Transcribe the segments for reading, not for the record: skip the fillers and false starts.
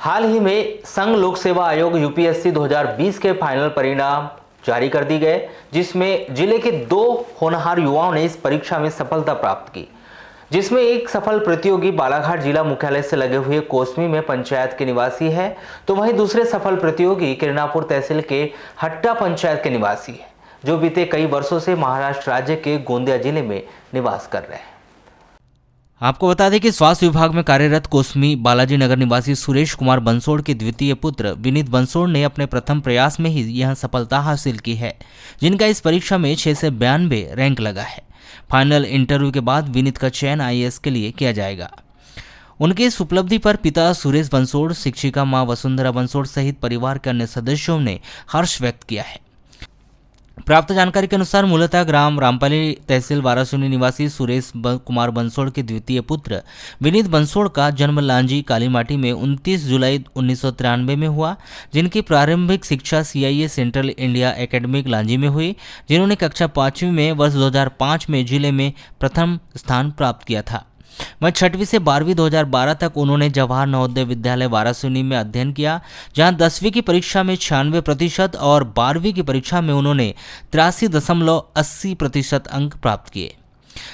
हाल ही में संघ लोक सेवा आयोग यूपीएससी 2020 के फाइनल परिणाम जारी कर दी गए, जिसमें जिले के 2 होनहार युवाओं ने इस परीक्षा में सफलता प्राप्त की। जिसमें एक सफल प्रतियोगी बालाघाट जिला मुख्यालय से लगे हुए कोसमी में पंचायत के निवासी है, तो वहीं दूसरे सफल प्रतियोगी किरनापुर तहसील के हट्टा पंचायत के निवासी है, जो बीते कई वर्षों से महाराष्ट्र राज्य के गोंदिया जिले में निवास कर रहे हैं। आपको बता दें कि स्वास्थ्य विभाग में कार्यरत कोसमी बालाजी नगर निवासी सुरेश कुमार बंसोड़ के द्वितीय पुत्र विनीत बंसोड़ ने अपने प्रथम प्रयास में ही यह सफलता हासिल की है, जिनका इस परीक्षा में 6 से 92 रैंक लगा है। फाइनल इंटरव्यू के बाद विनीत का चयन आईएएस के लिए किया जाएगा। उनकी इस उपलब्धि पर पिता सुरेश बंसोड़, शिक्षिका मां वसुंधरा बंसोड़ सहित परिवार के अन्य सदस्यों ने हर्ष व्यक्त किया है। प्राप्त जानकारी के अनुसार मूलतः ग्राम रामपाली तहसील वारासुनी निवासी सुरेश कुमार बंसोड़ के द्वितीय पुत्र विनीत बंसोड़ का जन्म लांजी कालीमाटी में 29 जुलाई 1993 में हुआ, जिनकी प्रारंभिक शिक्षा CIA central India academic Lanji में हुई, जिन्होंने कक्षा 5वीं में वर्ष 2005 में जिले में प्रथम स्थान प्राप्त किया था। वहीं 6वीं से 12वीं 2012 तक उन्होंने जवाहर नवोदय विद्यालय वाराणसी में अध्ययन किया, जहां 10वीं की परीक्षा में 96% और 12वीं की परीक्षा में उन्होंने 83.80% अंक प्राप्त किए।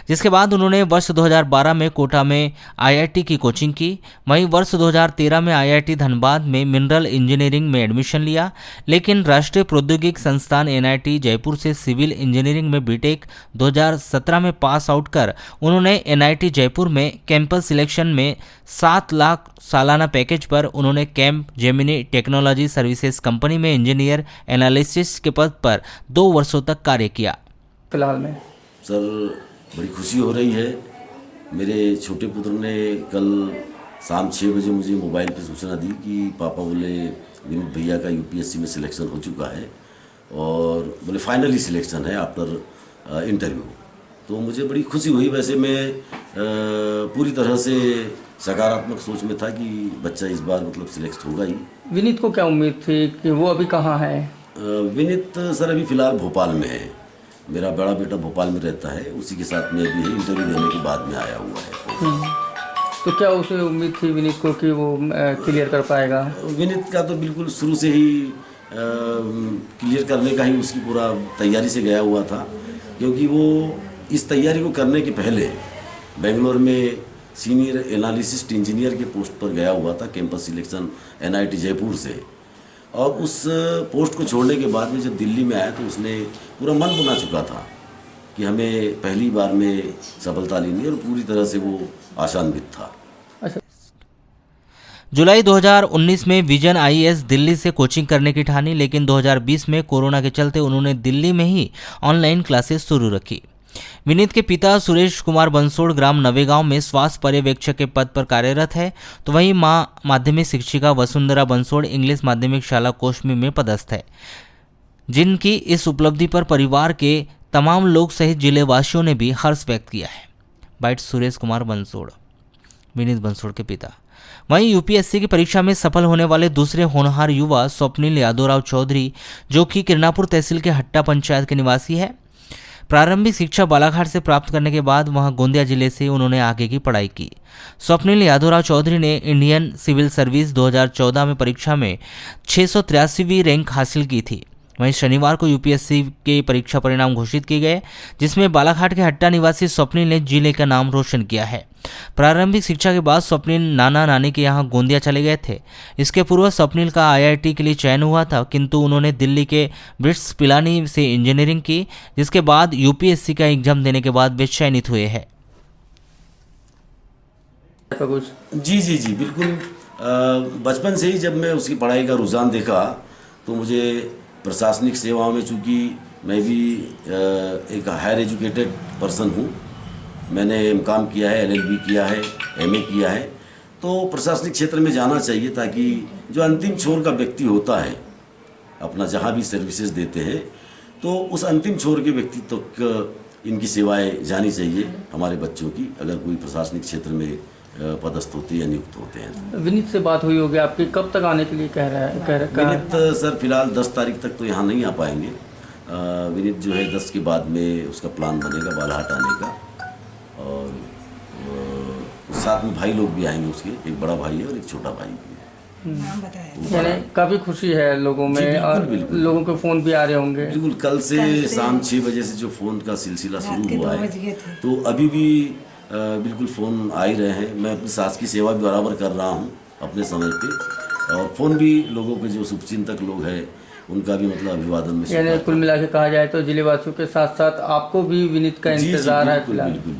जिसके बाद उन्होंने वर्ष 2012 में कोटा में आईआईटी की कोचिंग की। वहीं वर्ष 2013 में आईआईटी धनबाद में मिनरल इंजीनियरिंग में एडमिशन लिया, लेकिन राष्ट्रीय प्रौद्योगिक संस्थान एनआईटी जयपुर से सिविल इंजीनियरिंग में बीटेक 2017 में पास आउट कर उन्होंने एनआईटी जयपुर में कैंपस सिलेक्शन में 7 लाख सालाना पैकेज पर उन्होंने camp Gemini technology services company में इंजीनियर एनालिसिस के पद पर 2 वर्षों तक कार्य किया। फिलहाल में सर बड़ी खुशी हो रही है। मेरे छोटे पुत्र ने कल शाम 6 बजे मुझे मोबाइल पे सूचना दी कि पापा बोले विनीत भैया का यूपीएससी में सिलेक्शन हो चुका है और बोले फाइनली सिलेक्शन है आफ्टर इंटरव्यू। तो मुझे बड़ी खुशी हुई। वैसे मैं पूरी तरह से सकारात्मक सोच में था कि बच्चा इस बार मतलब सिलेक्ट होगा ही। विनीत को क्या उम्मीद थी कि वो अभी कहाँ है? विनीत सर अभी फ़िलहाल भोपाल में है। मेरा बड़ा बेटा भोपाल में रहता है, उसी के साथ में अभी इंटरव्यू देने के बाद में आया हुआ है। तो क्या उसे उम्मीद थी विनीत को कि वो क्लियर कर पाएगा? विनीत का तो बिल्कुल शुरू से ही क्लियर करने का ही उसकी पूरा तैयारी से गया हुआ था, क्योंकि वो इस तैयारी को करने के पहले बेंगलोर में सीनियर एनालिसिस्ट इंजीनियर के पोस्ट पर गया हुआ था, कैंपस सिलेक्शन एनआईटी जयपुर से। और उस पोस्ट को छोड़ने के बाद में जब दिल्ली में आया तो उसने पूरा मन बना चुका था कि हमें पहली बार में सफलता लेनी है और पूरी तरह से वो आशान्वित था। अच्छा। जुलाई 2019 में विजन आईएएस दिल्ली से कोचिंग करने की ठानी, लेकिन 2020 में कोरोना के चलते उन्होंने दिल्ली में ही ऑनलाइन क्लासेस शुरू रखी। विनीत के पिता सुरेश कुमार बंसोड़ ग्राम नवेगांव में स्वास्थ्य पर्यवेक्षक के पद पर कार्यरत है, तो वहीं मां माध्यमिक शिक्षिका वसुंधरा बंसोड़ इंग्लिश माध्यमिक शाला कोसमी में पदस्थ है, जिनकी इस उपलब्धि पर परिवार के तमाम लोग सहित जिले वासियों ने भी हर्ष व्यक्त किया है। बाइट सुरेश कुमार बंसोड़, विनीत बंसोड़ के पिता। वहीं यूपीएससी की परीक्षा में सफल होने वाले दूसरे होनहार युवा स्वप्निल यादवराव चौधरी, जो कि किरनापुर तहसील के हट्टा पंचायत के निवासी है। प्रारंभिक शिक्षा बालाघाट से प्राप्त करने के बाद वहां गोंदिया जिले से उन्होंने आगे की पढ़ाई की। स्वप्निल यादवराव चौधरी ने इंडियन सिविल सर्विस 2014 में परीक्षा में 683वीं रैंक हासिल की थी। वहीं शनिवार को यूपीएससी के परीक्षा परिणाम घोषित किए गए, जिसमें बालाघाट के हट्टा निवासी स्वप्निल ने जिले का नाम रोशन किया है। प्रारंभिक शिक्षा के बाद स्वप्निल नाना नानी के यहाँ गोंदिया चले गए थे। इसके पूर्व स्वप्निल का आईआईटी के लिए चयन हुआ था, किंतु उन्होंने दिल्ली के ब्रिट्स पिलानी से इंजीनियरिंग की, जिसके बाद यूपीएससी का एग्जाम देने के बाद वे चयनित हुए हैं। जी बिल्कुल। बचपन से ही जब मैं उसकी पढ़ाई का रुझान देखा तो मुझे प्रशासनिक सेवाओं में, चूँकि मैं भी एक हायर एजुकेटेड पर्सन हूँ, मैंने एमकॉम किया है, एलएलबी किया है, एमए किया है, तो प्रशासनिक क्षेत्र में जाना चाहिए ताकि जो अंतिम छोर का व्यक्ति होता है अपना जहाँ भी सर्विसेज देते हैं, तो उस अंतिम छोर के व्यक्ति तक इनकी सेवाएं जानी चाहिए हमारे बच्चों की, अगर कोई प्रशासनिक क्षेत्र में पदस्थ होते या नियुक्त होते हैं। विनीत से बात हुई होगी आपकी, कब तक आने के लिए कह रहा है? विनीत सर फिलहाल 10 तारीख तक तो यहाँ नहीं आ पाएंगे। विनीत जो है 10 के बाद में उसका प्लान बनेगा बालाघाट आने का, और साथ में भाई लोग भी आएंगे उसके, एक बड़ा भाई है और एक छोटा भाई भी है। नाम बताया। यानी काफ़ी खुशी है लोगों जी, में, बिल्कुल, और बिल्कुल। लोगों के फ़ोन भी आ रहे होंगे। बिल्कुल कल से कल से शाम 6 बजे से जो फ़ोन का सिलसिला रात शुरू के हुआ 2 है, बज गए थे। तो अभी भी बिल्कुल फ़ोन आ ही रहे हैं। मैं अपनी सास की सेवा भी बराबर कर रहा हूँ अपने समय पे, और फ़ोन भी लोगों के जो शुभचिंतक लोग हैं उनका भी मतलब अभिवादन में यानी स्वीकार कुल मिला के कहा जाए तो जिले वासियों के साथ साथ आपको भी विनीत का जी जी इंतज़ार है बिल्कुल फिलहाल। बिल्कुल